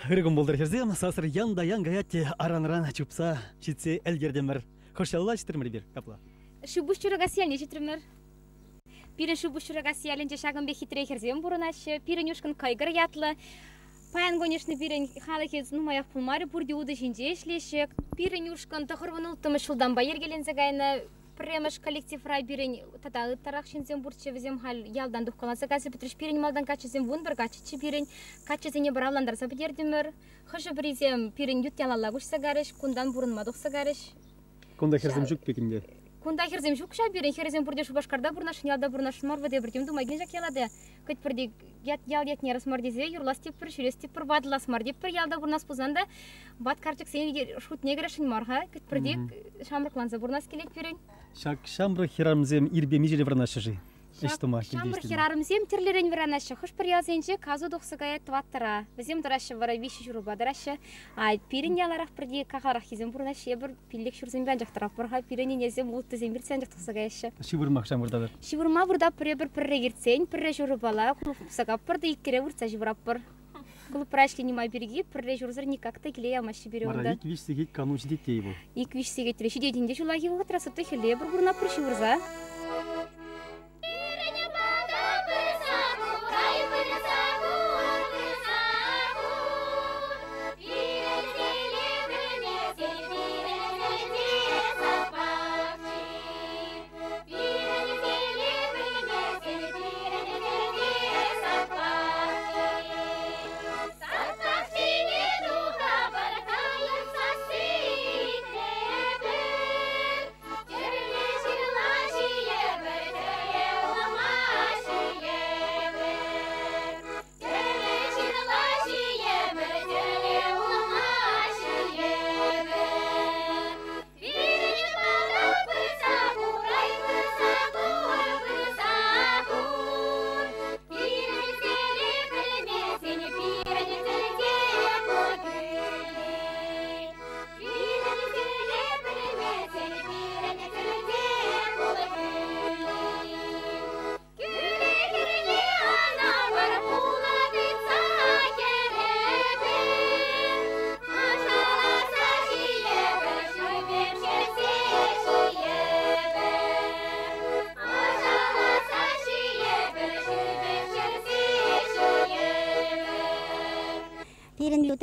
Хыргым болдыр херзем, сасыр ян гаятте аран-ран чупса, читсе элгердемір. Хошалла читірмір бір, капла. Шубуш чурага сиялне читірмір. Пирен шубуш чурага сияленже шагын бе хитре херзем бурунашы, пирен юшкын кайгыр ятлы. Паян, конечно, пирен халахез нумаяк пулмары бурди уды жинже ишлешек. Пирен юшкын тахырвын ултымы шулдан байер келензе гайны. Премаш коллектив рай бирен татагы тарах шинзем бурче везем хал ялдан духкаласа касы петриш пирен малдан качызем вун бір качычы пирен качызене бравландарса бедердимер. Хышы бризем пирен ютялала гушса гарыш, кундан бурынма духса гарыш. Кунда херзем жук пекинде. Кунда херзем жук ша бирен херзем бурде шубашкарда бурнашын ялда бурнашын марваде бірдем думайген жак ялады. Кыт бірде ял ятне расмардезе юрлас теп бір шүрес теп бір вадылас мар деп бір ялда бурнас пузанда бат карчык сен шут неграшын марха кыт бірде шамрыкланса бурнас келет бирен. Шамры херамзем ирбе мижеле вранашыжи. Шамры херамзем терлерен вранашы. Хуш бір ялзенже казу дұқсы гая тваттыра. Візем дырашы вара виші жүруба дырашы. Ай, пирен яларақ бірде қақарақ хизем бұрнашы. Ебір пиллек шүрзем бән жақтырақ бұрға. Пиренен езем ұлтты зембір сән жақтықсы гаяшы. Шибырмақ шамырдадыр. Шибырма бұрда пірре кертсен, пірре жүрубала. Құлыпсаға бірді иккере ұртса жібірап бір. Кулып прачки немай берги, пірре жүрзір никакта келе алмашы бере онда. Мара ик вишсеге кану жидеттей бұл. Ик вишсеге треші дейдінде жулаги ұғытрасы түхеле бір бұрна пірші ұрза.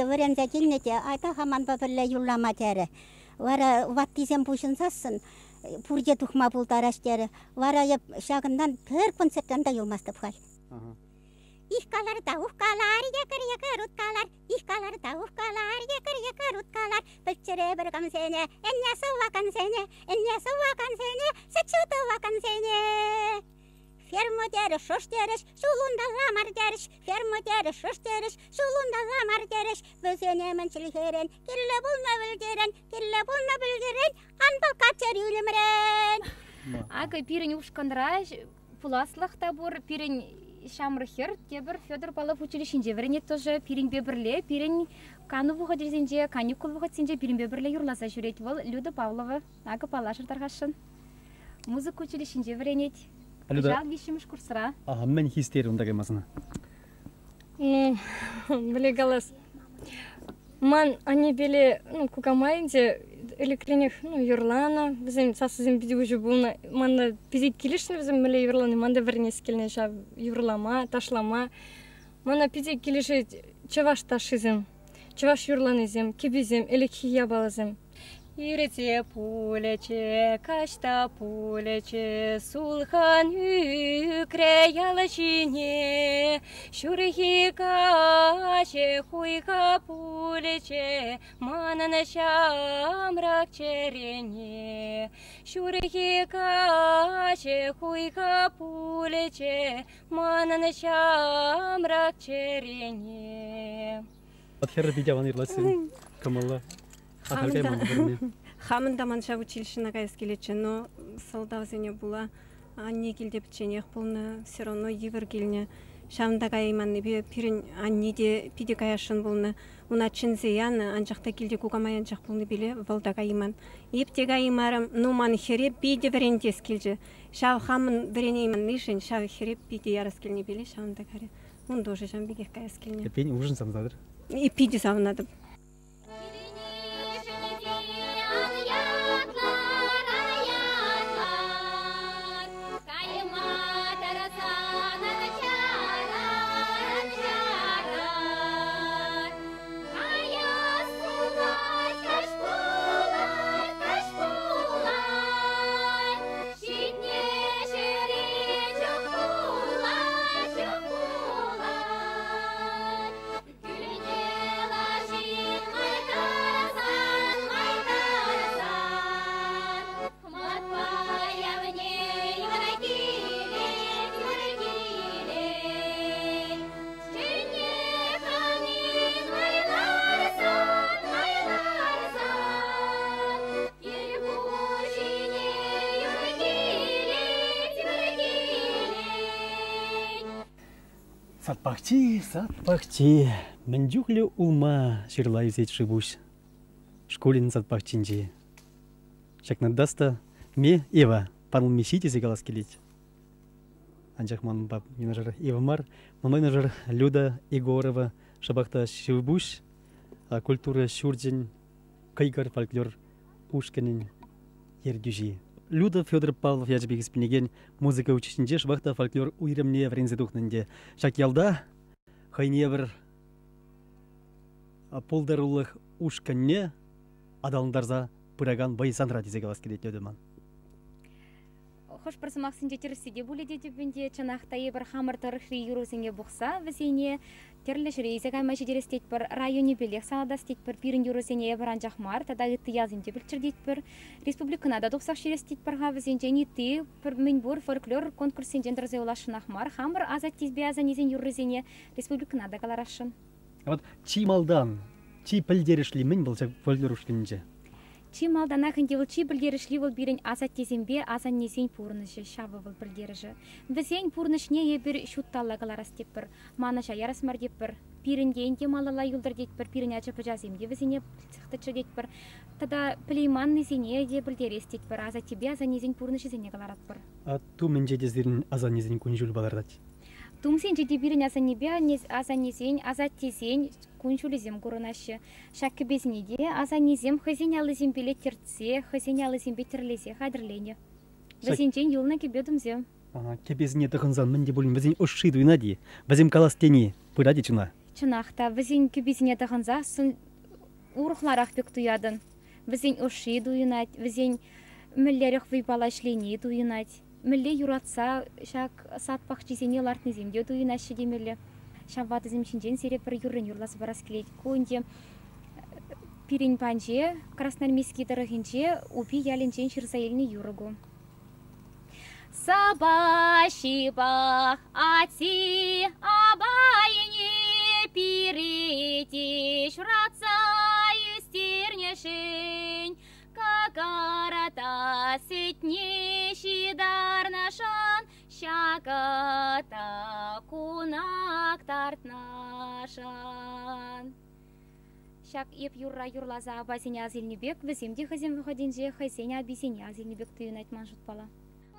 Варен затильнете, айта хаман бабырлы юллама тәрі. Вара ваттизем пушын сасын, пурде тухма пултараш тәрі. Вара шағындан бір концерттан да юлмасты пхал. Ихкалар да ухкалар, якыр уткалар. Ихкалар да ухкалар, якыр уткалар. Білчері бір камсене, энне сыва камсене, сычуты вакансене. Фермо дәріш, шош дәріш, шулунда ламар дәріш. Фермо дәріш, шош дәріш, шулунда ламар дәріш. Бөзене мінчілгерен, келі бұлна білгерен, анбал качар юлемірен. Ага, пирен ұшқандыра, пуласлықта бұр, пирен шамрыхер, тебір Федор Павлов училищенде врене тоже пирен бебірле, пирен кану бұға дерзенде, каникул бұға тсенде пирен бебірле юрласа жүрет бол Люда Павлова, ага палашыр тарғашын. Музыка училищенде вренет. Жал вишіміш курсыра. Ага, мен хистері онда каймасына. Біле қалас. Ман ане беле, кукамайынде, элекленех, юрлана, бізім сасызым биде уже болна, манда пизет келешін бізім біле юрланы, манда вірнес келіне жа юрлама, ташлама. Мана пизет келеші чаваш ташызым, чаваш юрланызым, кебезім, элекхи ябалызым. Ирте пулече, кашта пулече, сулхан юкре ялачине, шурхи каше хуйка пулече, манана шамрак черене, шурхи каше хуйка пулече, манана шамрак черене. Отхер бидяван ирласын. Камалла. Хамында манша училищена кайскелече, но солдавзене була, анне келде печенех булны, все равно евер келне. Шамда кайманны бе пирин анниде пиде каяшын булны, уна чинзеян анжакта келде кугамаянчак булны биле волда кайман. Епте каймарым, ну ман хереп биде верендес келже. Шав хамын веренейман нишен, шав хереп биде ярас келне биле шамда каре. Он тоже шам бигех каяс келне. Пень ужин самдадыр. И пиде савнады. Сатпахчи. Мендюхлю улма ширла юзет шибуш. Школин сатпахчинжи. Шакнадаста ме Ева парл мешите зигалас келить. Анжахман баб минажар Евамар, мамайнажар Люда Егорова, шабахта шибуш, культура шурджин, кайгар фольклор Пушкинин ердюжи. Люда Федор Павлов яжбек испинеген музыка учишинже шабахта фольклор уйремне врензе духненде. Шакялда хайневр полдарулых ушканне адалындарза пыраган байсанра дизегалас келет өдеман. Хош просмаксын жетерсиде буле дедебинде чанахта ебір хамыр тарыхри юрусенге бұқса, візене терлеш рейзе кайма жедерес дейт бір районе белек саладас дейт бір пирин юрусене ебір анжақмар, тада ғытты язынде білчір дейт бір республикана да доқсақ шерес дейт бір ға візенже неті бір мінбор фольклор конкурсен жендірзе олашын ахмар, хамыр азат тезбе азан езен юрусене республикана да қаларашын. Вот чи малдан, чи пілдерішли мін бұл фольклор ушкенінже? Чи малдана хындевыл чи білдерішли бол бірін азат тезембе азан несен пурнышы шабы бол білдеріші. Візен пурнышне ебір шутталла қаларас деп бір, манаша ярасмар деп бір, пирінде енде малала юлдар деп бір, пиріне ачы пыжаземде візене сықтычы деп бір, тада пілейман несене де білдерес деп бір, азат тебе азан несен пурнышы зене қаларат бір. А ту менже дезерін азан несен күнжул балардат? Тумсен жеде бірін азан небе азан несен, азат тезен, күншулізем көрінашы. Шакы безінеде, азан незем хызен алызем беле тертсе, хызен алызем бетерлесе қадірлене. Візенжен елына кебедімзем. Кебезіне тұқынзан мінде болын візен ұшшы дуйна де, візем калас тені, пыраде чына? Чынақта, візен кебезіне тұқынза, сын ұрықларақ бек туядын. Візен ұшшы дуйнат, візен мүллеріқ вайбала шлені дуйнат. Мүлле юратса, шак сатпақ чизене лартнеземде дуйнашы демелі. Шамваты земшинжен сере бір юрын юрласы барас келейді. Көнде пирин панже, краснармейский дырығынже, уби ялінжен шырзайылны юрыгу. Саба шибах ати абайне пирити шуратса юстернешень, какарата сетне шидарнашан, шаката кунак тартнашан. Шак еп юрра юрлаза абазине азилнебек, віземде хазем выходинже хайсене абисене азилнебек түйін айтман жұтпала.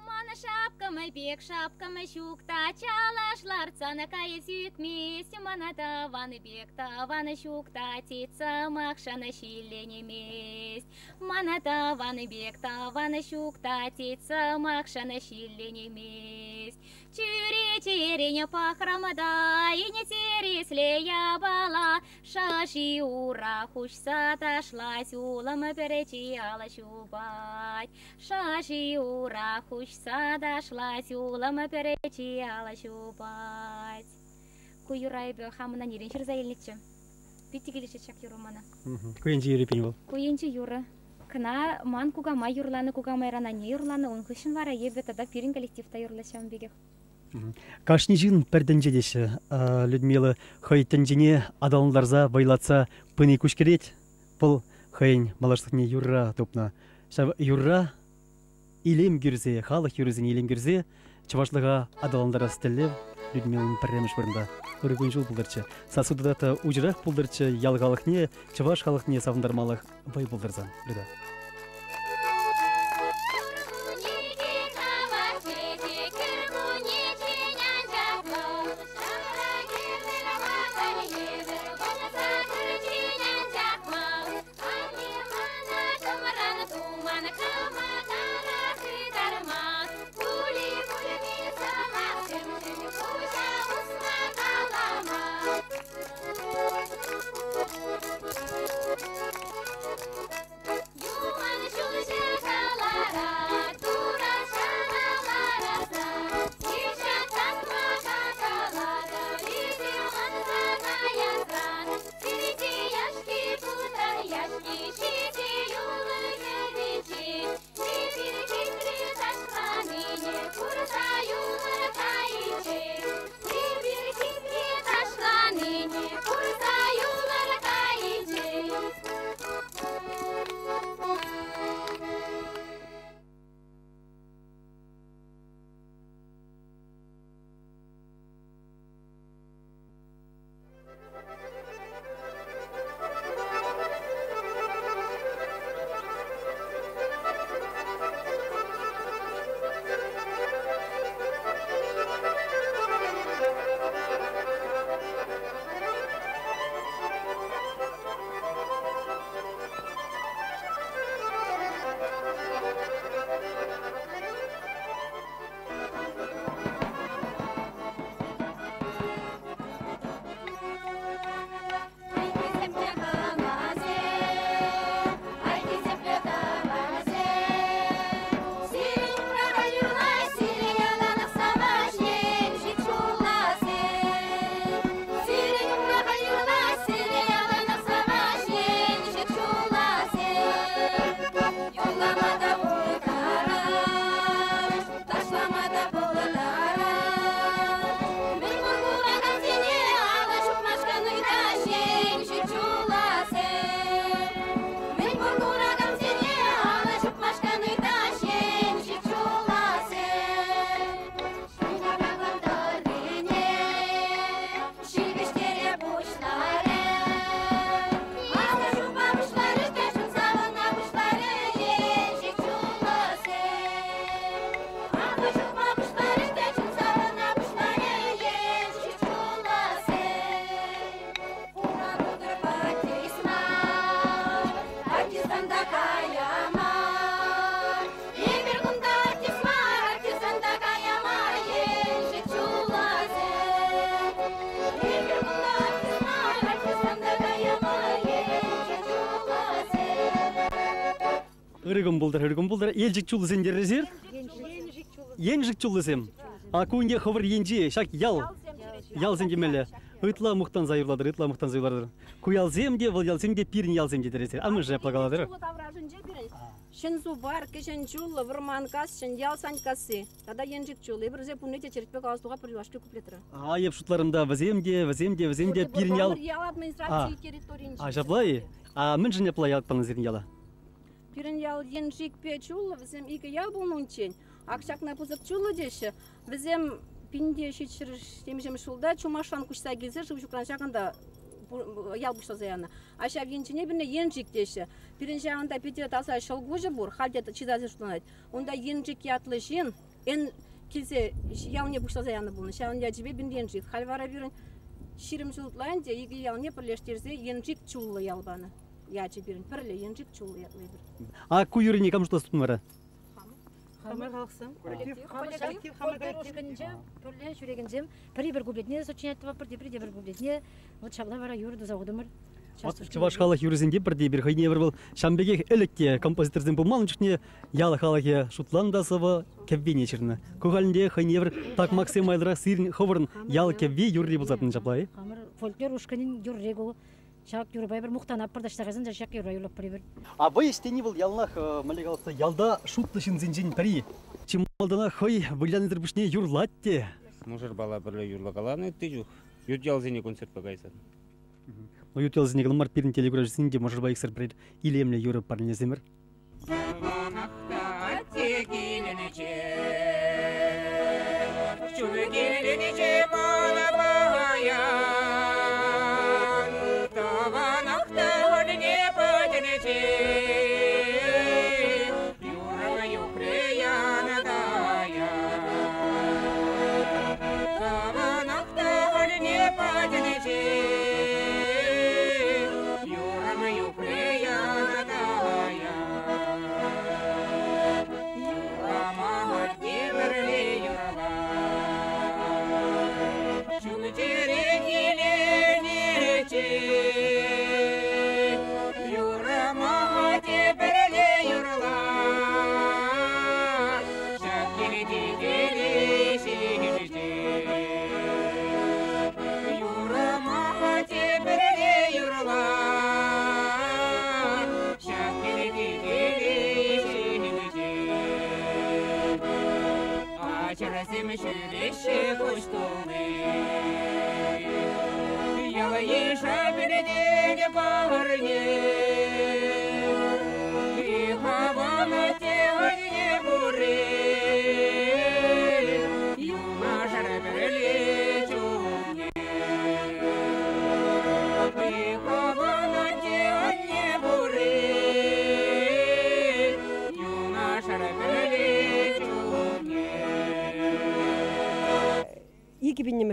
Мана шапкамы бек, шапкамы шукта, чалашлар цана кайыз юкмес, мана таваны бек, таваны шукта, тица мақшаны шилленемес. Мана таваны бек, таваны шукта, тица мақшаны шилленемес. Чүре черене пахрамада, ине тереслея бала, шаши ура хушса ташлась, улама перечи ала шубать. Шаши ура хушса ташлась, улама перечи ала шубать. Куюрай бе хамына нерен шырза елнетчі. Битті келеші чак юрумана. Куенчи юрипен бол. Куенчи юры. Кына ман кугама юрланы, кугама рана не юрланы, он хышын вара ебе тада пирин коллективта юрлашам бегек. Кашнижин перденже деші. Людмила хайтенжіне адалындарза байлатса пыны күшкерет. Бұл хайын малаштықне юрра топна. Шав юрра илем гүрзе, халық юрзен илем гүрзе, чывашлыға адалындара стеллев Людмиланың пәрреміш бұрында. Көрігін жол бұлдырчы. Сасудыдаты ұжырақ бұлдырчы, ялғалықне, чываш халықне савындармалық бай бұлдырзан. Люда. Ырыгым булдыр, елжік чулы сен дерезер? Енжік чулы сен. Акуынде хывыр енжі, шак ял сен демелі. Ытла мұқтан зайырладыр. Куялзем де, вылялзем де, пирін ялзем де дерезер. Амы жа плагаладыр. Шын зубар, кешен чулы, вырман кас, шын ял сань касы. Тада енжік чулы, бірзе пунете черетпек ауыздуға прилашты куплетірі. Еп шутларымда візем де, пирін ял. Ял администрации территории. Жаплай? Мін жіне плай ялпаны зерін яла? Пирін ял енжік пе чулы, візем икі ял болуын чен. Акшакна пузык чулы деші, візем пинде шетшір темжем шулда, чумашан күшса келсе, жывыш укран шағында ял бұшта заяны. Ашак енчіне біріне енжік деші. Пирін жағында пете таса шылгужы бұр, халдеті чидазы шутынайды. Онда енжік ятлы жен, ен келсе ялне бұшта заяны болны. Шағын яджібе бірін енжік. Хальвара бірін ширім жылытлайын де, егі ялне бірлештерзе енжік чулы ялбаны. Ячы бірін, пірлі енжік чулы ятлы бір. Куюріне кам что ступын бара? Хамар халқсым. Пөрле жүрегенжем, бір гублетне сочинять вапыр, бір гублетне, вот шабла бара юрду заводымыр. Чуваш халық юризенде бірде бір хайне бір был шамбеге электе композитордың болмалын жүхне ялы халығы шутландасывы кеввене черны. Көғалінде хайне бір так Максим Айлыра сирін ховырын ялы кевве юрри болсатын жаплай. Хамыр фольклор ушканин юррегу. Шак юрбай бір мұқтанап бірдаштағызын жашақ юрай улап бір. А бай стени был ялнах малегалса ялда шутлышын зинжин пари. Чималдана хой выглянытыр бішне юрлатте. Мужыр бала бірлі юрлагаланы тыжух. Ют ялзене концерт пагайсан. Но ютел за негалмар пирн телеграфистин, где может байксер пред или эмле юра парня земер.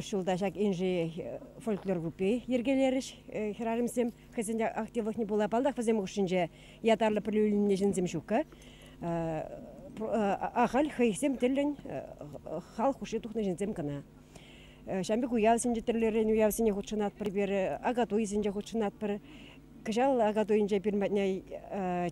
Жылда жак инжи фольклор группе ергелериш хирарымсем хазинде активлык не була балдак фазем ушинже ятарлы плюлинне жинзем шука ахал хайсем телен хал хуши тухна жинзем кана шамби гуявсинже терлерен уявсине хучнат прибер агатуйсинже хучнат пр Кажал агатуйнже пирматняй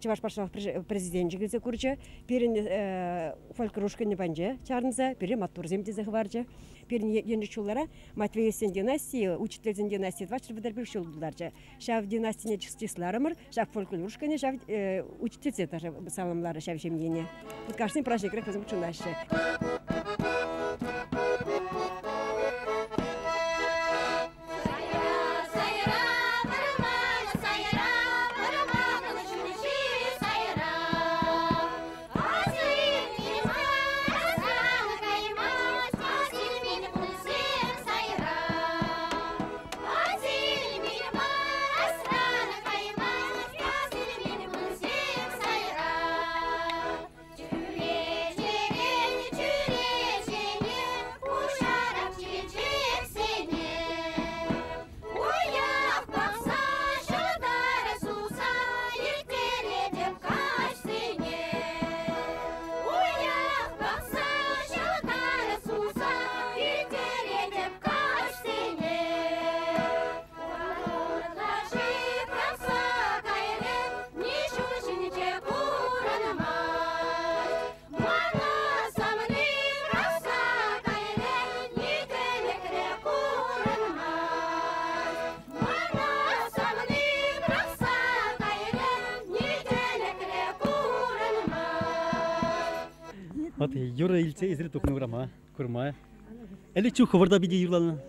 чеваш пашалах президент жигилсе курча пирин фольклорушканы банже чарнза пири матурзем дизе хварча пирин енчулара Матвеевсен династии учительден династии двачыр бедер шулдуларча шав династине числарымыр шав фольклорушканы шав учительсе даже саламлары шав жемгене вот каждый праздник рек возьму чунаше Вот юра илсе изри тухнуграма курма. Эле чу хабарда биди юрланы.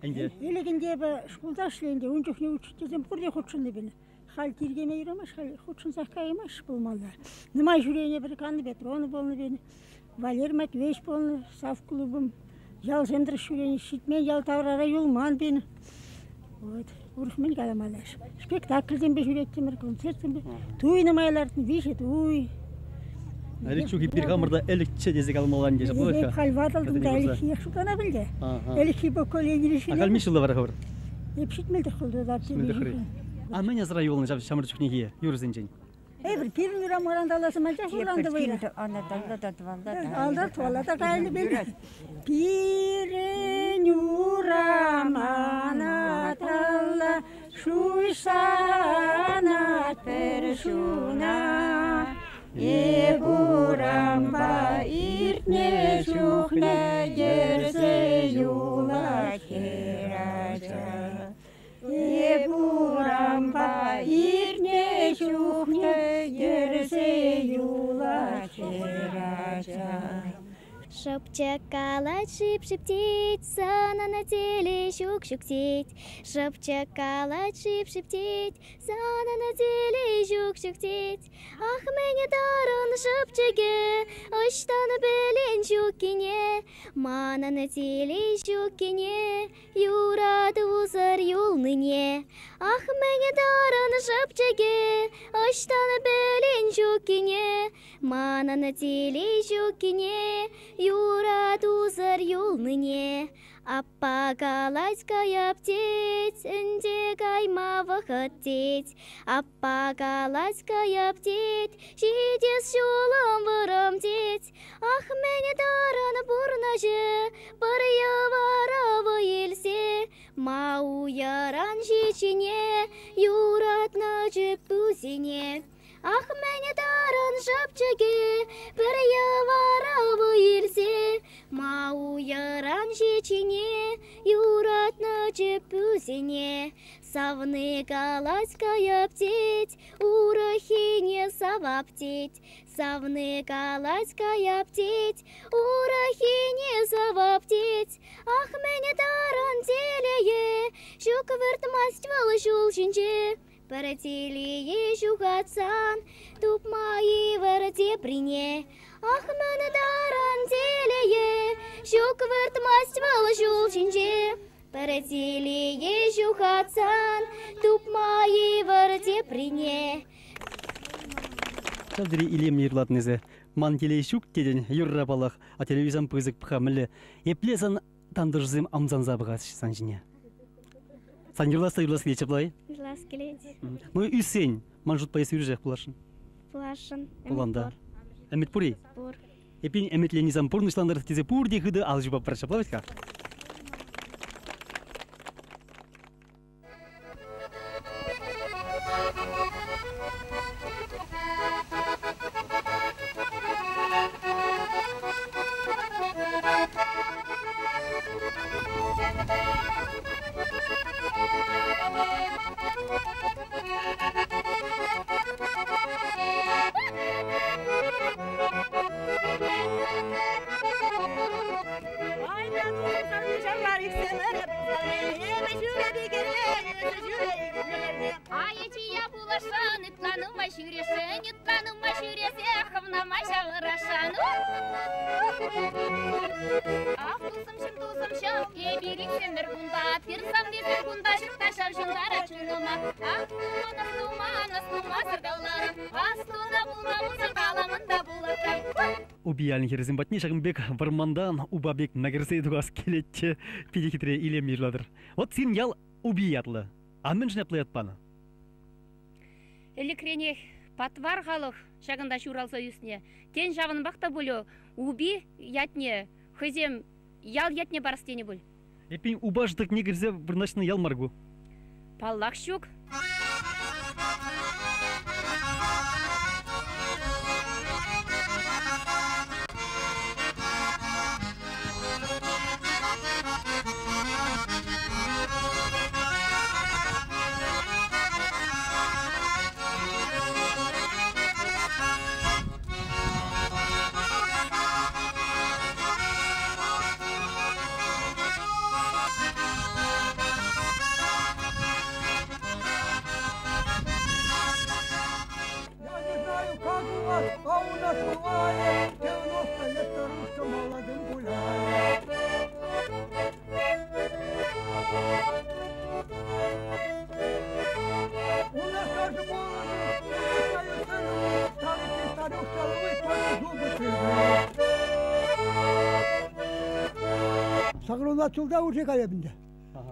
Энде. Элегенде ба школда шленде унчухне учителем курде хочунды бен. Хал тиргеме юрамаш, хал хочун сахкаймаш булмалда. Нема жүрегіне бір канды бетроны болны бен. Валер Матвеевич болны сав клубым. Ял зендір жүрегіне шитмен ял таврара юлман бен. Вот. Урфмен каламалаш. Спектакльден бе жүректемір концерттен бе. Туйнамайлардың вишет уй. Әлі чуки бір қамырда әлікче дезек алмалан дежі бұл өтқа? Қалваталдың да әлікші ешутана білді. Әлікші бұл коллегілішіне. Ақал мешілді бары қабыр? Епшітмелді қылды да. А мен азыра юлын шамыр чүкнеге юрызын жән? Bir pirin yuram orandalası maca şurandı böyle. Alda tuvalata kaylı böyle. Pirin yuram anatalla şu sanat perşuna. Yeburamba irtne şuhne yerse yola keraca. Yeburamba irtne şuhne yerse yola keraca. Шепчакала шип-шиптеть, сана на теле щук-щуктеть. Шепчакала шип-шиптеть, сана на теле щук-щуктеть. Ах, мене дарын шепчеге, оштаны белен щукине. Мана на теле щукине, юрады узыр юлныне. Ах, мене дарын шепчеге, оштаны белен щукине. Мана на теле щукине, юрат узыр юлныне. Аппагалайская птиц, үнде кайма вахаттеть. Аппагалайская птиц, жидес жолым вырымтеть. Ах, мене дарын бурнажы, бір яваравы елсе. Мау яран жечине, юратна жіп үзіне. Ах, мене дарын жапчыге, бір яваравы елсе. Мау яран жечине, юратна жіп үзіне. Савны галайская птиц, урахине саваптеть. Савны галайская птиц, урахине саваптеть. Ах, мене дарын телее, щук выртмаствалы жулшинче. Паратилие жугатсан, туп мои вороте прине. Ах, мене даран телее, щук выртмаствалы жулшинче. Паратилие жугатсан, туп мои вороте прине. Шавдыри илем ерлатнезе. Ман телещук теден юрра балах, а телевизам пызык пхамылы. Еплезан тандырзым амзанза бғас санжине. Сан юрласа келече бұлай? Юрлас келече. Ну үсен, ман жұт пайсы үржек бұлашын? Бұлашын. Бұланда. Әмет пұрей? Бұр. Епен әметле низам пұрны ұшландырды тезе пұрде хүді ал жұбап бараша бұлавайска? Убияльный херзин батни шагымбек вармандан убабек нагерсей дугас келетче пидихитре илем ежладыр. Вот син ял убиятлы. А мен жнеплы ятпаны? Элекрене патвар халық шагында шуралса юсне. Тен жавын бақта болу уби ятне, хызем ял ятне барыстене бол. Епин убаждык негерзе бірнашны ял маргу. Паллах щук. Сограничилда уже калебинде.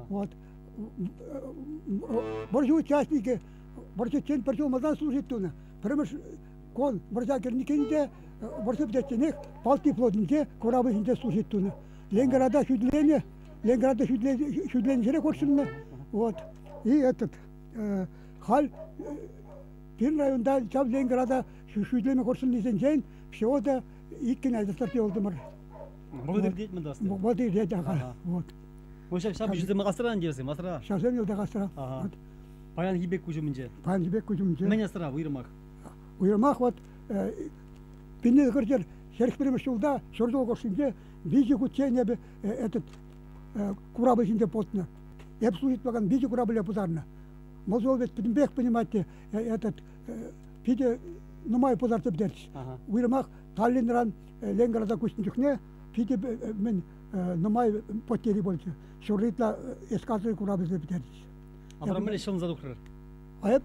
Вот. Борьбу участники, борьбу тен партию мазан служит туна. Піріміш кол бұрза кернікенде бұрсы бітетченек балты плотінде корабысында служит туны. Ленинграда шүдлене көрсінні. Вот. И этот хал bir rayonda çab Leniнграда şüdleme көрсін десен жайын, всего да иккен айдастар oldu мыр. Бұл дейді мында асты? Бұл дейді аға. Вот. Ошак шап жүземе ғасыран дерсің, масыра? Шасем елді ғасыра. Паян Хибек күжімінже? Паян Хибек күжімінже. Мен асыра, ұйырмақ? Ұйырмақ, вот, бинне көрдер, шерік біріміш жылда, шордол көрсінге, бейжі күтсен ебі, этот, курабы ішінде потны. Еп служит баған бейжі курабы лепузарны. Мозол бет, бітін бек понимаете, этот, пиде нумай позарты бідерчі. Ұйырмақ, Таллинран, Ленинграда күшін жүхне, пиде мен нумай потери болчы. Шоритла эскадры курабы бідерчі. Абрамеле шылын задухрыр? Айып,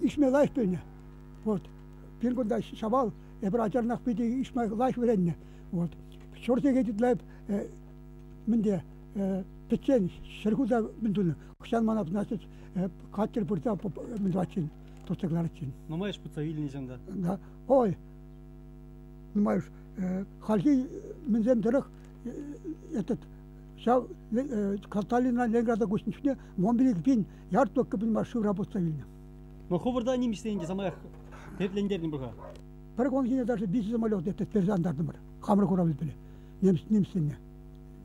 ишме лайф бейне. Вот. Bir günde şaval, ebracarnak bir de işme laiş verenine. Вот. Şorta gidip laiş, minde, petçen, şerkuda mindunu. Kuşan manap nasıl, kaçır pırta mindvaçın, tostaklar için. Numayış bu savil nizamda? Da, oy. Numayış, halki minzem dırık, etet, şav, Katalin'den Leningrad'a koşmuştu. Monbilik bin, yart dokku bin marşı rabot savilne. Но ховарда не мистейнде самая теплендердің бұға? Бірақ оның кейіне даже бейсі самолет етті перзандардың бір. Қамыр құрабыз біле. Немістенне.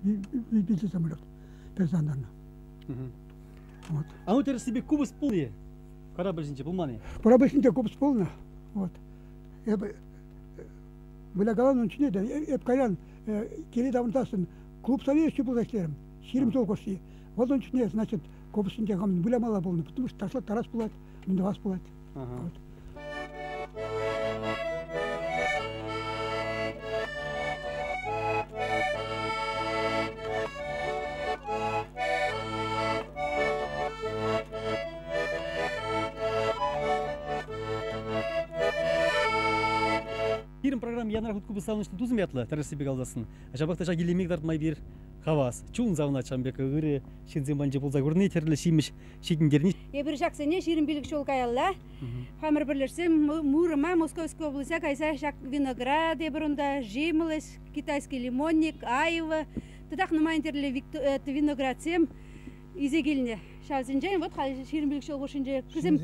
Бейсі самолет перзандарына. А ну теперь себе кубыс полные. Корабльсінде бұлманы? Корабльсінде кубыс полны. Вот. Бұла қалан оның ішіне де, еп қайран келе давынтасын клуб советский бұл әштерім. Шерім сол көрсі. Вот оның ішіне, значит, кубысінде қамын бұламала болны. Потому что ташлат тарас болады. Мында вас болады. Бірін программ янар құткубы салынышты дұзым ятлы, тәрісі бек алдасын. Жабақта жа келемек дартмай бір хавас. Чуын завына чамбек ғыры, шынзен банжы болза көріне терлі шиміш шекіндеріне. Ебір жақсыне шерін білік жол қаялла. Хамыр бірлерсем, Мурыма, Московской областя кайса жақ виноград, ебірінде жемылыс, китайский лимонник, айвы. Тұдақ нұмайын терлі виноградсем изегеліне. Шавзен жайын, вот шерін білік жол қошынже күзім.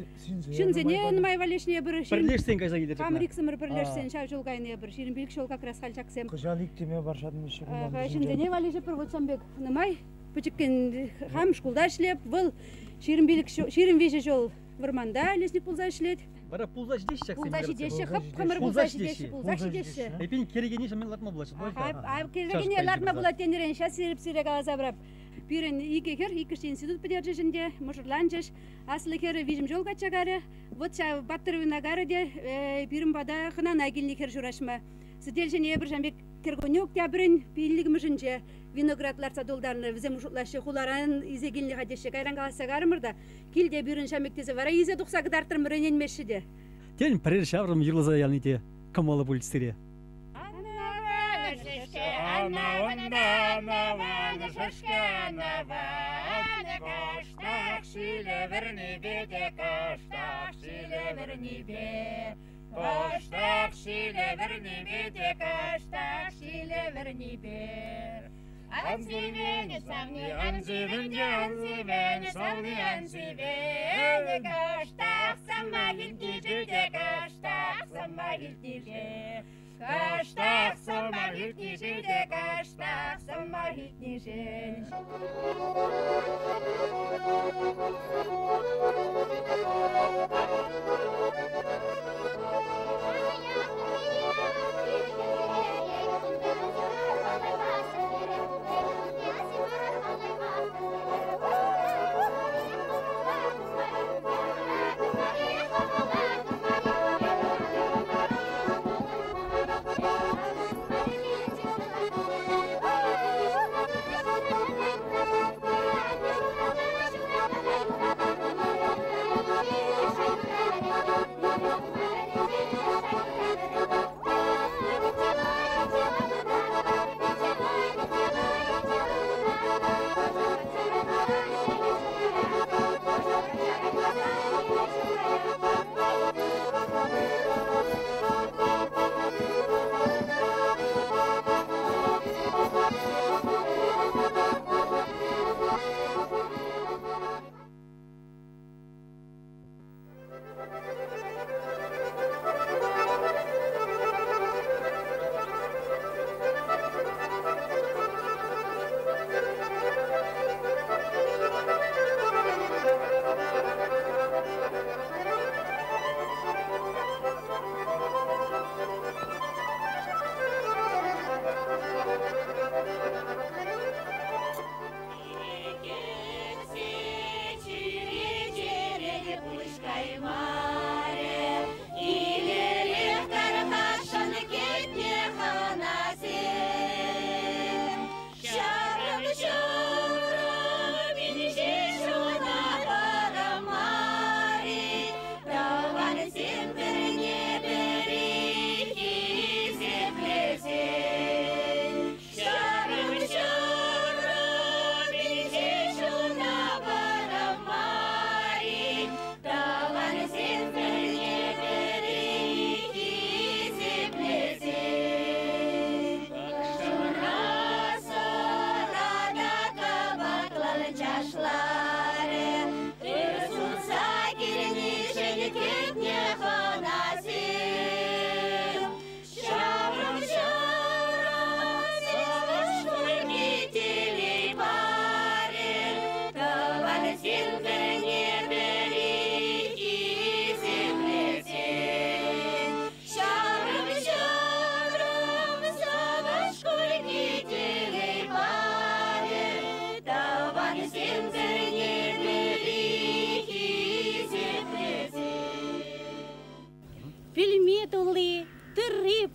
Шынзене нұмай валешіне бір бірлерсен кайса келдер жақна? Камриксымыр бірлерсен шав жол қайны бір шерін білік жол қақрас қал жақсем. Қыжалик теме баршадым еші. Шынзене валеші бір ғотсамбек нұмай. Пүчіккен хам шкулда ішлеп, бұл шерін веші жол вырманда лесник пулза ішлет. Бара пулза жидеші жақсы. Пулза жидеші, қып қымыр пулза жидеші, пулза жидеші. Эпен керегені шамен латма бұлашы. Керегені латма бұлат тендерен шас сиреп-сирек алазабырап. Пирен икекер, икішті институт підержішінде, мұжырланжыш, асылы кері вижім жол качагары, вот ша баттырывына гары де, пирін бада қынан айгеліне кер жұрашма. Сіделшін ебір жамбек кергөнек тябірін пейлігі мүжінже, виноградлар садолдарыны візем ұшытлашы құларан изегеліне қадеші қайран қаласа ғарымырда, келде бірін жамбектесі вара изе тұқса қыдартыр мүренен мешіде. Тен пірер шаврым ерлаза ялните, камалы бөлістері. Kaştak şileverni bide kaştak şileverni ber. Anziveni savni anziveni anziveni savni anziveni kaştak samahil dije kaştak samahil dije. Kaştak samahil dije kaştak samahil dije.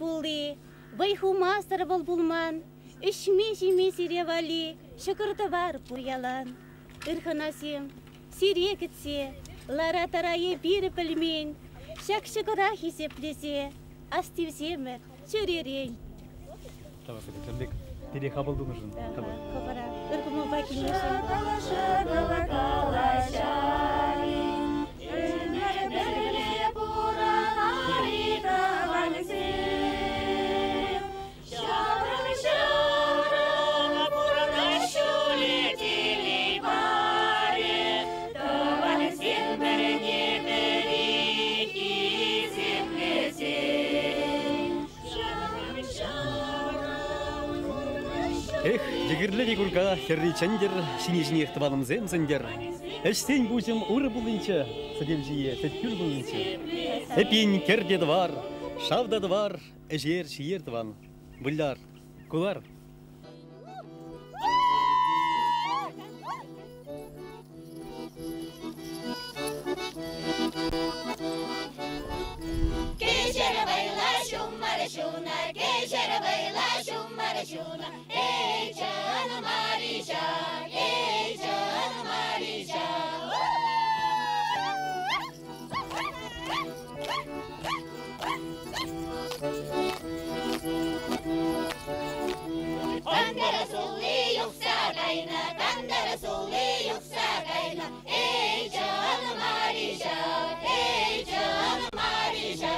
булды, вайху мастер бол булман, ішме жеме сиревали, шықырды бар бұялан. Ирханасем, сире кетсе, лара тарайы бір білмен, шақ-шықыра хесеплесе, астивсемір, шөререн. Tamam, Cemlik. Dili kabul durmuşsun. Tamam. Kobara, ırkımı bakilmesin. Эх, егерлі дегурға херричендер, шинежіне ехтываным земзендер. Эштен бузем уры булынча, сәделжие, сәткүл булынча. Эпин керде двар, шавда двар, эжер шиер дван. Бұллар, кулар. Ey canım Marişa, ey canım Marişa. Tandara soli yoksa kayna, tandara soli yoksa kayna. Ey canım Marişa, ey canım Marişa.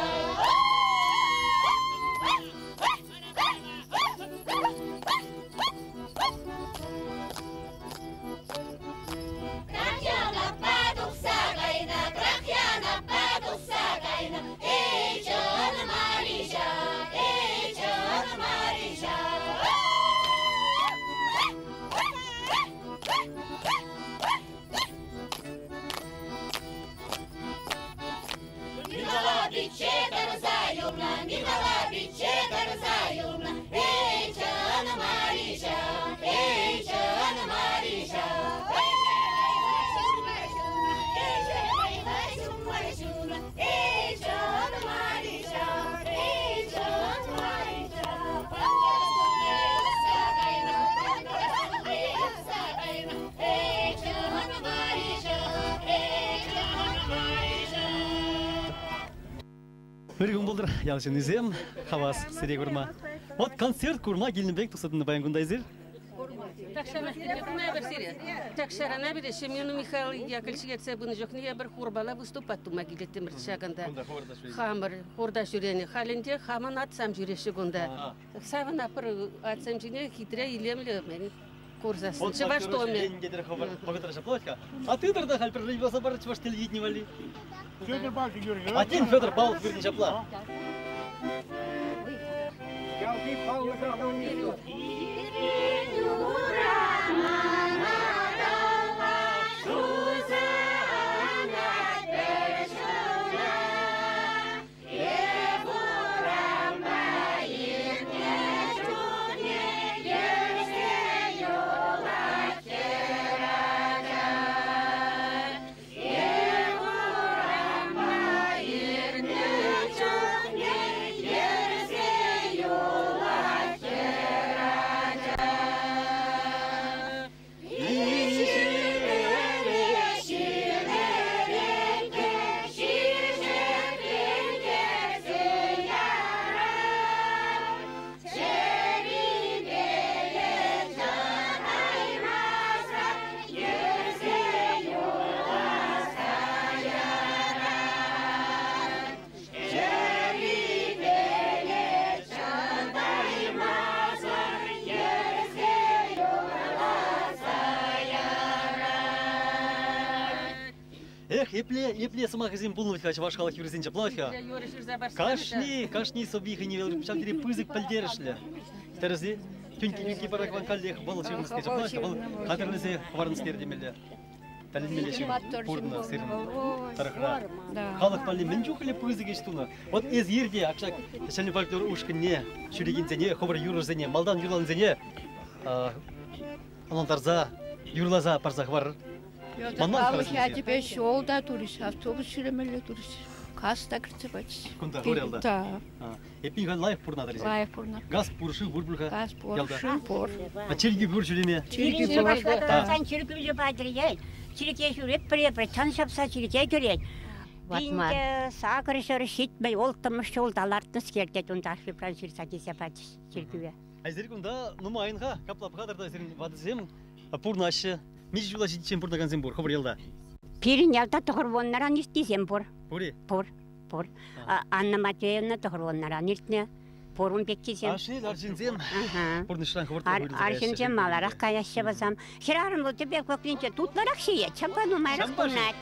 Мөргін болдыр, ялшын үзем, хавас, сире көрма. Вот концерт көрма, келінбек тұқсатыны баян күндайзыр. Такшарана bir Semyon Mikhail Yakovlevich bunu jokniye bir xurbala vыступать тума келеттім шаганда. Хамыр, хорда жүрені халінде хаман атсам жүреші гонда. Савана бір атсам жүне хитре илемлі мен курсасын. Чева что мен? А ты тогда халь прилибался бар, чего ж телевидение вали? А тем Федор Павлович вернее шапла. Епле сама хазин булнуть хочу ваш халах юрзинча плохо. Кашни собихи не велик, пчал теперь пызык пальдершля. Терзи, тюньки паракван каллех был чем сказать плохо, был хатерлизе варнскер демеле. Талимелешим пурна сырн тарахра. Халах пали менчухли пызык иштуна. Вот из ерде акшак шальни фольклор ушкине, шуригинзене, хобр юрзене, малдан юрланзене. Анан тарза, юрлаза парзах бар. Al ya тебе şolda turist, avtobüs süremeli turist. Каста кіртібач. Кунда хорелда. Да. Епинған лайф пурнадыр. Лайф пурнадыр. Газ пуршы бурбулға. Газ пуршы пур. Чирги пур жүреме. Чирги пур. Сан чирги же бадырый. Чирги жүрет пре таншапса чирги көрет. Пинде сакырышыр шитмей олтымыш жолдалартын скертет унташпы франширса кесепат чиргиве. Айзер кунда нумайынға каплап қадырда айзерін вадызем пурнашы. Миж жула житчен пурнаган зем бур. Хобыр елда. Пирин ялта тұғырбоннаран істесем бұр. Пури? Пур. Анна Матвеевна тұғырбоннаран ертіне. Пурун беккесем. Ашыл аршынзем. Пурныштан хобырт. Аршынзем маларақ каяшы басам. Шырарым бұл тебе көкленше тутларақ шие. Чампану майрақ бұнат.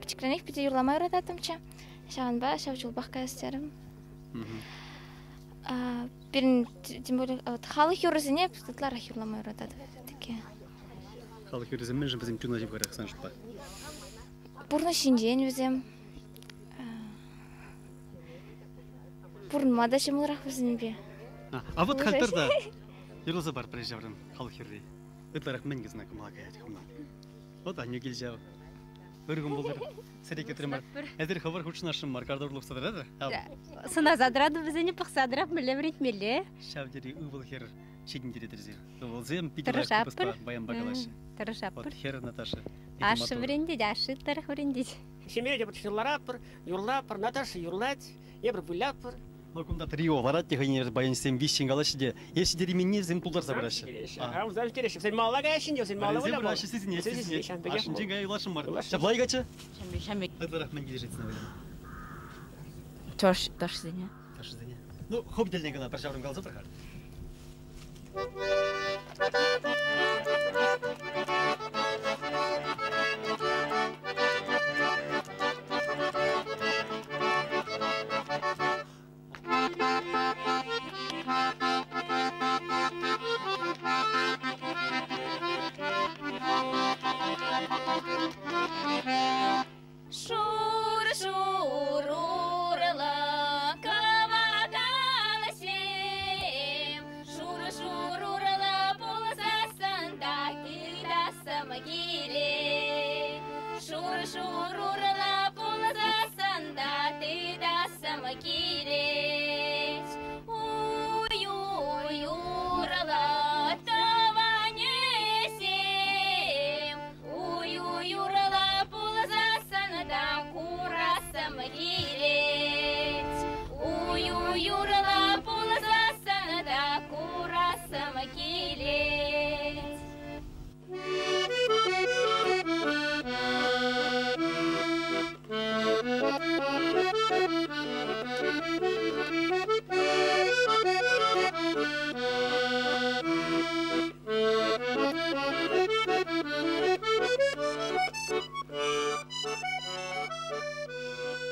Пичклених пити юрламай радатымча. Шағанба, шавчулбақ кәстерім. Тем более, халық юрызыне пұстатлар юрламай радады. Халық юрызымен жын бізім чуна жеп қарақсан жұтпа. Бұрны шинжен өзім. Бұрынма да шымылырақ өзім бе. А вот қалтырда юрылза бар прежаврын халық юры. Өтларақ мен кезіна күмаға әді күмна. Вот аню кел жау. Өргөн булдыр. Серек етремер. Эдер хабар хучнашым бар, кардорлык садырады. Сына задрады бізені пықсадырап мүлем ретмелі. Шавдери убыл хер чигиндери дерзе. Убыл зем пидилак пыспа баян багалашы. Тырышаппыр. Вот хер Наташа. Ашы вренде, ашы тарых вренде. Семейде бір шылараппыр, юрлаппыр, Наташа юрлать, ебір бүлаппыр. Локумда трио варат тихайнер баян сем вишин галашыде. Если деременне зем пулдар забрашы. А, зам кереші. Сен мала гайшын, сен мала вылап. Зем сізіне, сізіне. Ашын жеңгай улашым бар. Шаблай гачы? Шамбек. Ыдырах мен келешетсіне білем. Тош зене. Тош зене. Ну, хоп делден гана бір жаврым қалзы тұрғар.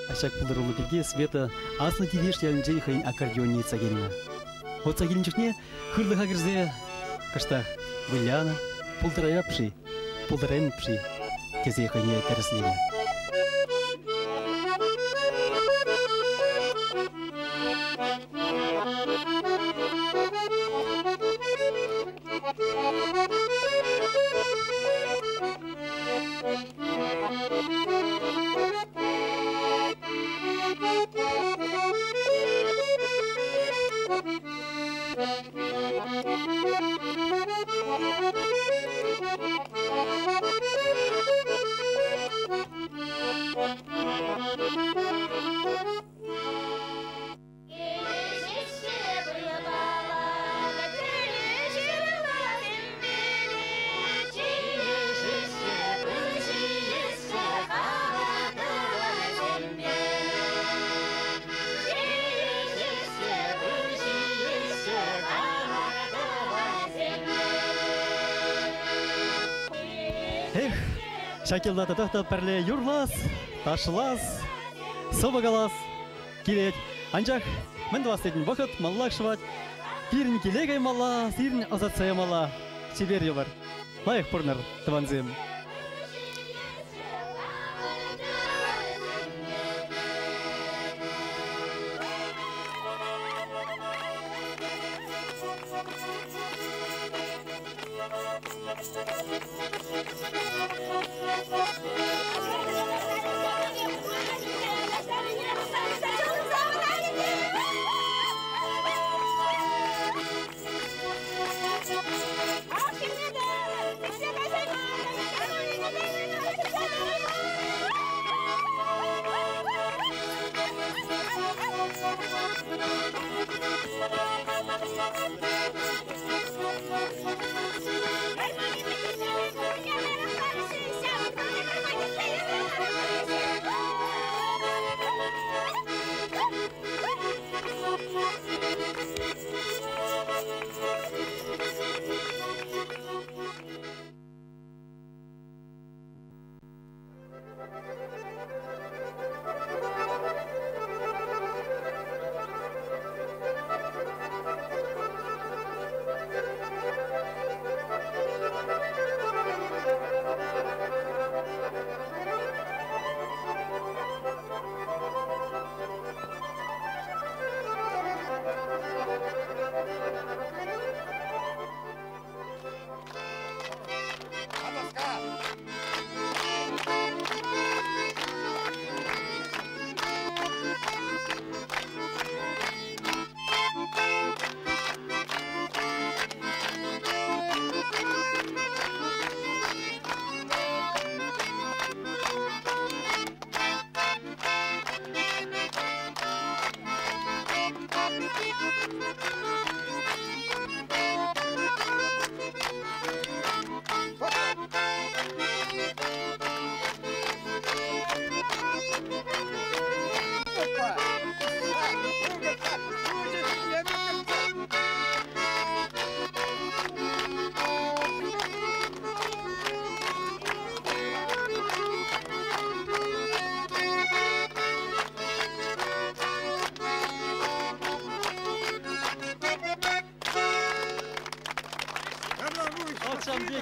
Ашак пулдырулы беге Света аслы тивеш ялынжей хайын аккордеонне цагелина. Вот цагелинчикне хырлыха кірзе кыштах выляна, пулдырая пши, пулдырайын пши, тезе хайне тәріслені. Шакилда татахта перле юрлас, ташлас, собагалас, килет. Анчах, мен двадцатый вакыт маллак швать. Пирн килегай мала, сирн азатсая мала. Сибирь ювар. Лайх пурнер, тванзим. Hey,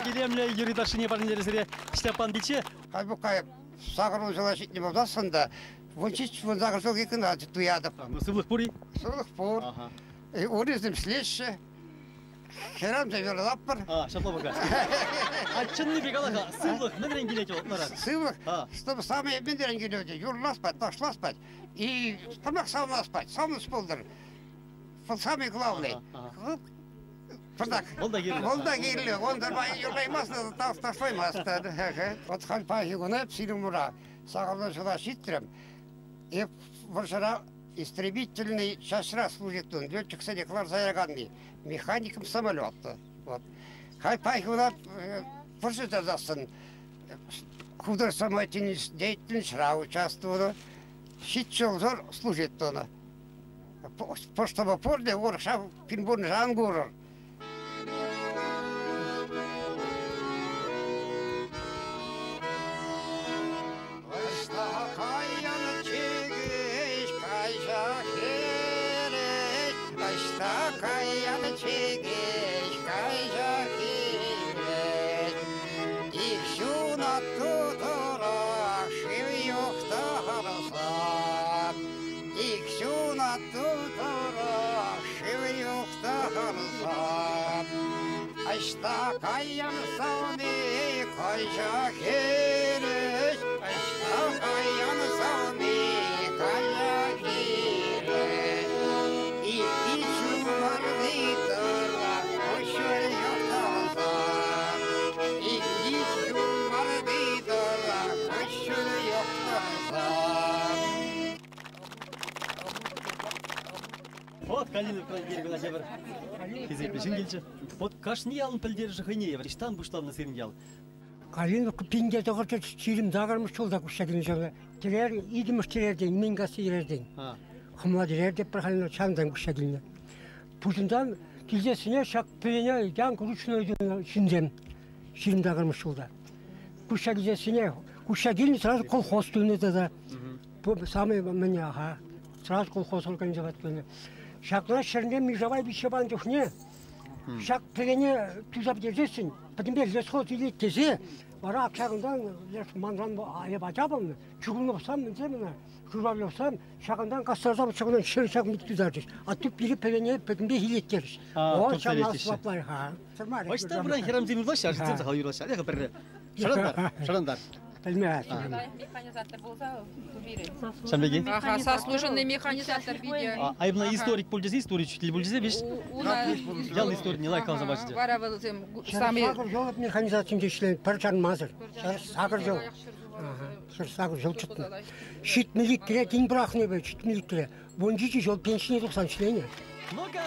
Келемле юридашыне барнелесере Степан Биче. Кайбукай сагыру жалашитне базасында. Вончич вон загырсыл кекін туядып. Сывлых пури? Сывлых пур. Орезім слеші. Херам заверлап бар. Шапла бака. Чынны бегалаға сывлых мінрен келеті олтмара? Сывлых, чтобы самые мінрен келеті. Юрласпать, ташласпать. И тамақ саунаспать. Сауныс болдыр. Самый главный. Волда кирлі, ондар бай юрлаймасына ташлаймасты. Вот халпахи гунап силумура, сағырды жыла шиттірім. И варшара истребительный шашра служит он, летчик садеклар заяганный, механиком самолета. Халпахи гунап варшата засын, художественной деятельности участвовала, шитчел зор служит он. Поштова порде ворша пинбурн жангурор. Aşta kayan savni kayca kereş. Aşta kayan savni kayca kereş. İki çuvar vidara koşur yoksa. İki çuvar vidara koşur yoksa. Вот Калинов проверил север. Кезек жингелче. Вот кашни алын пілдері жығыне евер. Иштан бұштан насырын ел. Калинов пинде тоғырчы чирим дағырмыш жолда күшәген жолы. Тірер, идіміш тірерден, менгасы ерерден. Құмла тірер деп бір қалин чаңдан күшәген. Пұтындан келдесіне шақ пейіне ян күрішін өйден шиндем. Ширим дағырмыш жолда. Күшәген сразу колхоз түйіне да. Самый мне, ага. Сразу колхоз организовать көне. Шақла шырынде межавай бишебан жүхне. Шақ пегене түзап дердесін. Бәдімбе лесхоз елет тезе. Бара ақшағындан манран айып ажабын. Жүгін оқсам, жүрал оқсам, шағындан қастарзам шығынан шыр шақ мүт түзардыр. Атып бері пегене бәдімбе елеттеріш. О, шағын асылаплар. Башта бұран херам земірдаш, аржитен сақал юраш. Әлеға бір шарандар. Механизатор болса, убери. Шамбеги? Ага, заслуженный механизатор видео. А именно историк пользуется, историк учитель пользуется, видишь? Ял историк не лайкал за бачите. Сағыр жолып механизацияны işleyen parçanın mazır. Сағыр жол. Сағыр жол çıktı. Şit milikleri din bırakmıyor böyle şit milikleri. Boncucu жол pensiyon 90 işleyene. Ну-ка!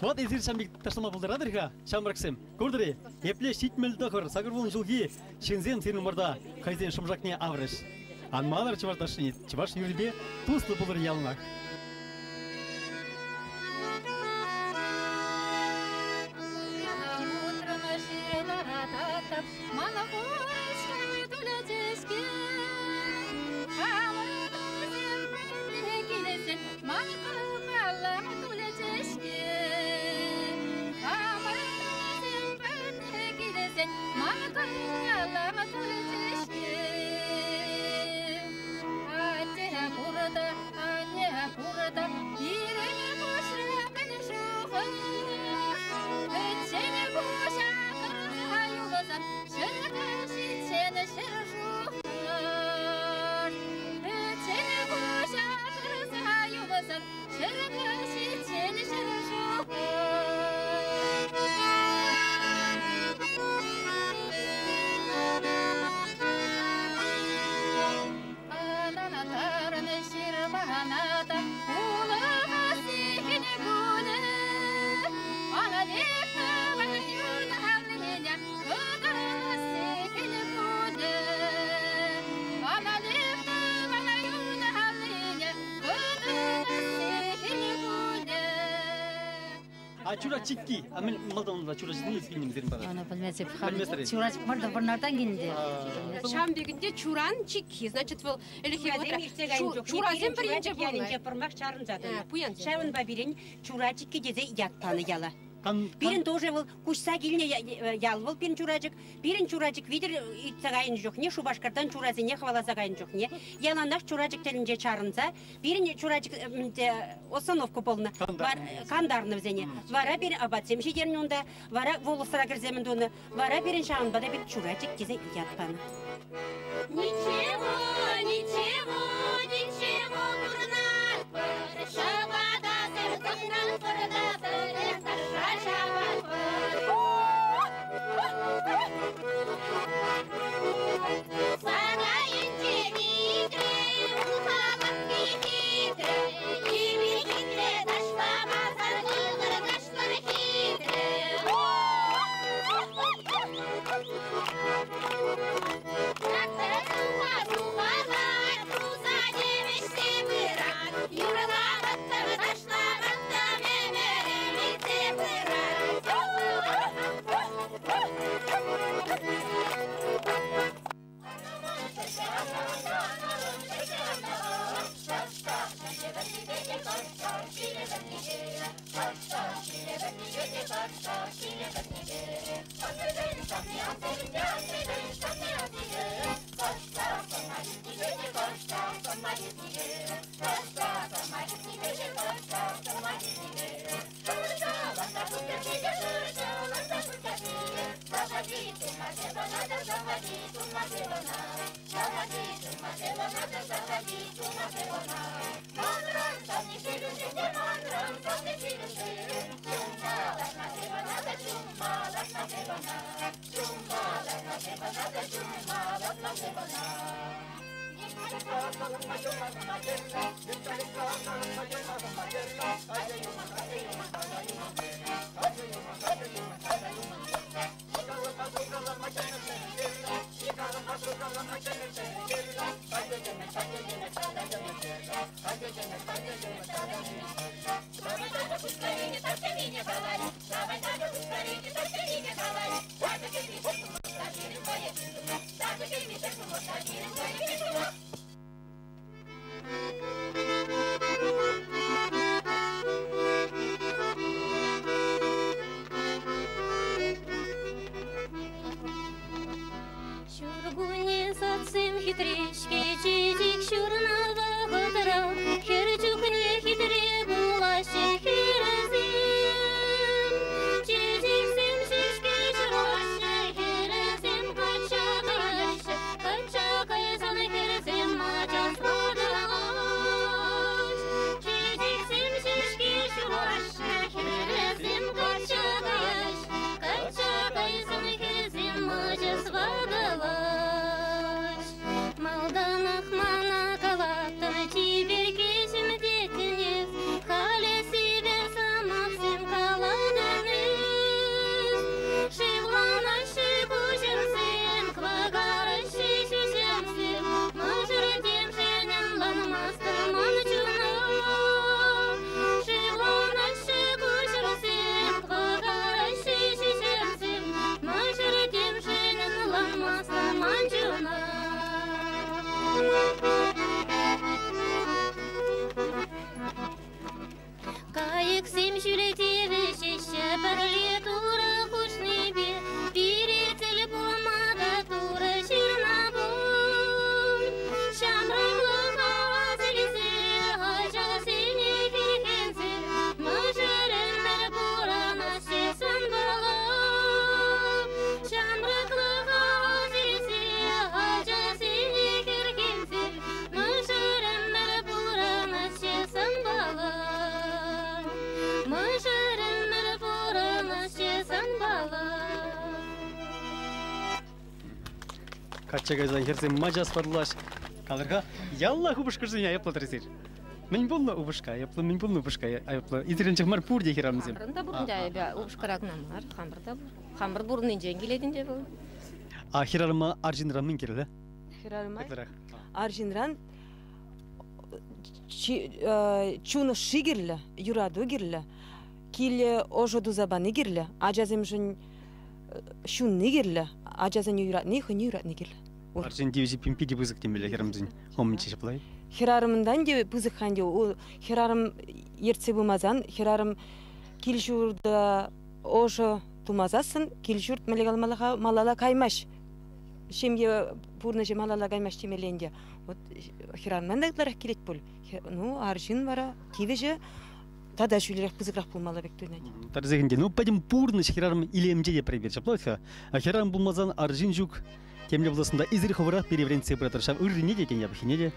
Вот эзир шамбек ташлама болдырадырға, шамбырксым. Көрдірі, епле шитмел дұқыр, сағырвылын жылғы, шынзен сен умырда, қайзен шымжақне аврыш. Анмалар чыварташыне, чываш юрбе, туслы болдыр ялынақ. каната, улыға секені күні. Ана декті ғана юрна ғалыне, қыдыға секені күні. Ана декті ғана юрна ғалыне, қыдыға секені күні. А чурачикки, а мен малдан чурачикни изгинемдерин бага. Аны билмесек, чурачик мырда бұрнардан келді. Шамбегінде чуран чикки, значит, бұл элехе отра. Чуразен бірінші болмай. Пырмақ чарын заты. Пуян. Шавын бабирен чурачикки дезе яттаны яла. Бирин тоже был кушса гильне ялвал пин чурачик. Бирин чурачик видер цагайын жоқ не, Шубашкардан чуразине хвала цагайын жоқ не. Яланах чурачик телинже чарынса, бирин чурачик остановку полна. Кандарны взене. Вара бир абатсем жидерін онда, вара волосыра кірземін доны, вара бірін шағын бада бір чурачик кезе ятпаны. Ничего, ничего, ничего, бурнат, пыр, шабада, сыртыңнан пырда, пыр, таша шабад, пыр. Сарайын жемитре, ухалап бихитре, ими хитре, ташламазар, ұлғыр ташлар хитре. Качагайза херсем мажас падлаш. Калырга ялла хубышкырзын яяп латресер. Мен болна убышка, яплы мен болна убышка, яплы. Идрен чамар пур де хирамызем. Хамырында бурында бя убышкарагнам бар. Хамырда бур. Хамыр бурны жеңгеледин де бул. А хирарма аржинран мен келе. Хирарма. Аржинран чуны шигирле, юраду гирле. Киле ожоду забаны гирле. Ажазым жын шунны гирле. Ажазын юратны, хыны юратны гирле. Аржин дивизи пимпиди бузык темеле хирамызын. Хомчи шаплай. Хирарымдан де бузык ханде ол хирарым ерце булмазан, хирарым килшурда ожо тумазасын, килшурт мелегал малала каймаш. Шемге пурны же малала каймаш темеленде. Вот хирарымдан да ларак келет бул. Ну, аржин бара, кивеже тада шүлерек бузыкрак булмала бек төйнән. Тарзегенде, ну пойдем пурны хирарым илемже де проверь шаплайха. А хирарым булмазан аржин жук темле власында изри ховара перевренция братар шав үррине де тenya бихине де.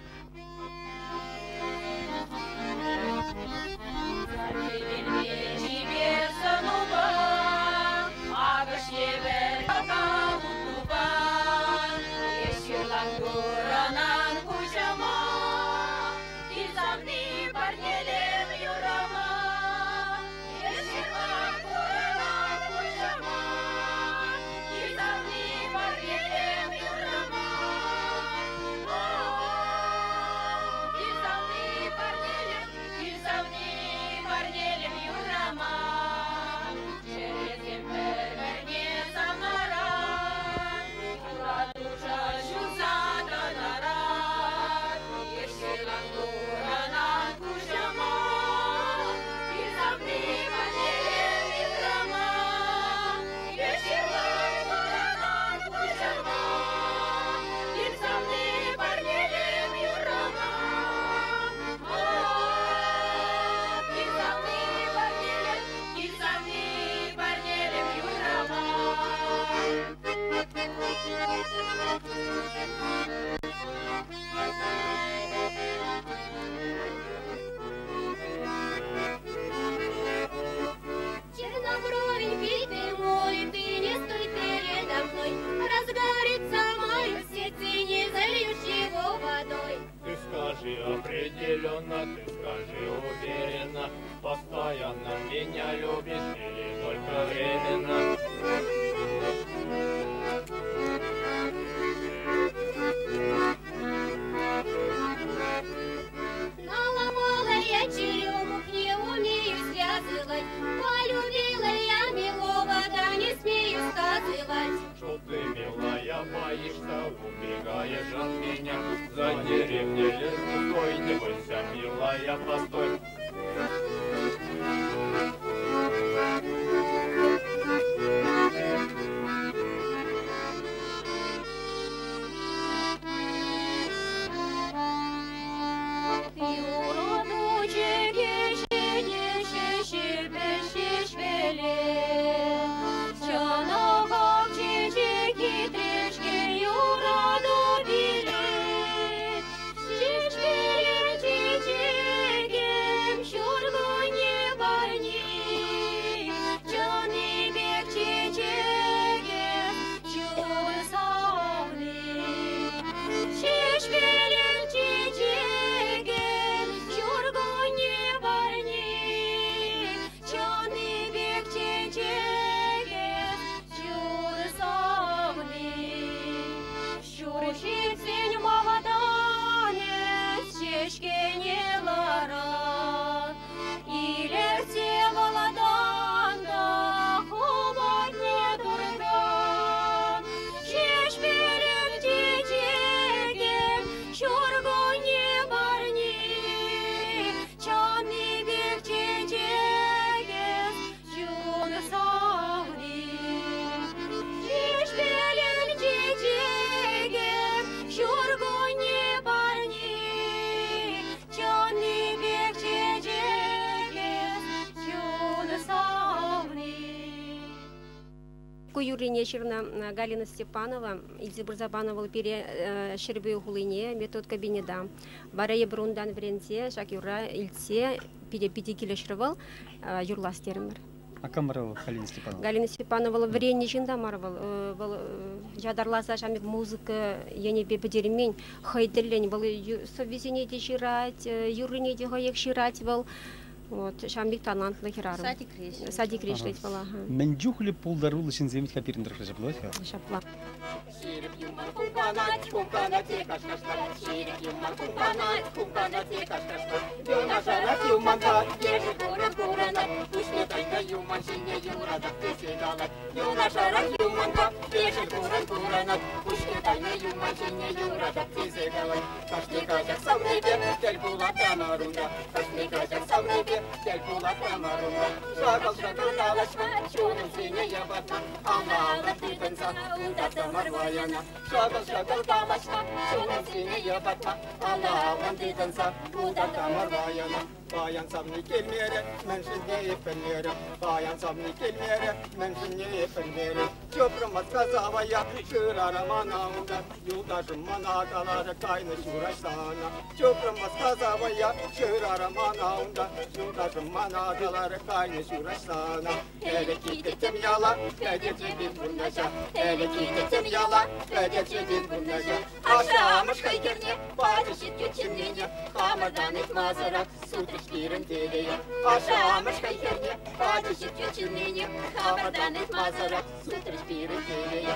Определенно, ты скажи уверенно, постоянно меня любишь или только временно? Наломала я черемух, не умею связывать. Полюбила я милого, да не смею сказывать. Что ты, милая, боишься, убегаешь от меня? За деревней лес густой, не бойся, милая, постой. Юрий Нечерна, Галина Степанова, Изи Бурзабанова, Пере Щербе Гулине, метод кабинеда. Барая Брундан Вренте, Шак Юра, Ильце, Пере Пяти Килешрывал, Юрластермер. А камера Галина Степанова? Галина Степанова вренне жиндамар был жадарласа шамик музыка яне бепедермен хайдерлен был совезение де жирать юрыне де гаяк жирать был вот шамик талантлы хирарым. Садик решлет была. Мен жухли пулдарулы шинземит капирин дырхажаблы. Шапла. Şirip yumar kumpanat kaşkaşlar. Şirip yumar kumpanat kaşkaşlar. Yuna şarap yumanda yeşil kuranat. Kuşne tayda yuman şine yuradak tesedalat. Yuna şarap yumanda yeşil kuranat. Kuşne tayda yuman şine yuradak tesedalat. Kaşne kaşak samnebe tel bulat damarunda. Kaşne kaşak samnebe tel bulat damarunda. Şakal şakal dalaşma şunun sine yabatma. Allah tıtansa unda damar vayana. Şakal şakal dalaşma şunun sine yabatma. Allah tıtansa unda damar vayana. Bayan samni kelmere, menşin ne efenlere. Bayan samni kelmere, menşin ne efenlere. Çöprümaz kazavaya, şırarım anağında. Yoldaşım manadaları kaynaş uğraşsana. Çöprümaz kazavaya, şırarım anağında. Yoldaşım manadaları kaynaş uğraşsana. Hele gidetim yala, ödece bir bundaca. Hele gidetim yala, ödece bir bundaca. Aşağımış kaygırne, barışık geçinliğine. Hamardan et mazarak, sudur. Şirin deliye, aşağımış kayırne, barışık geçinliğine. Hamardan et mazarak, sudur şirin deliye.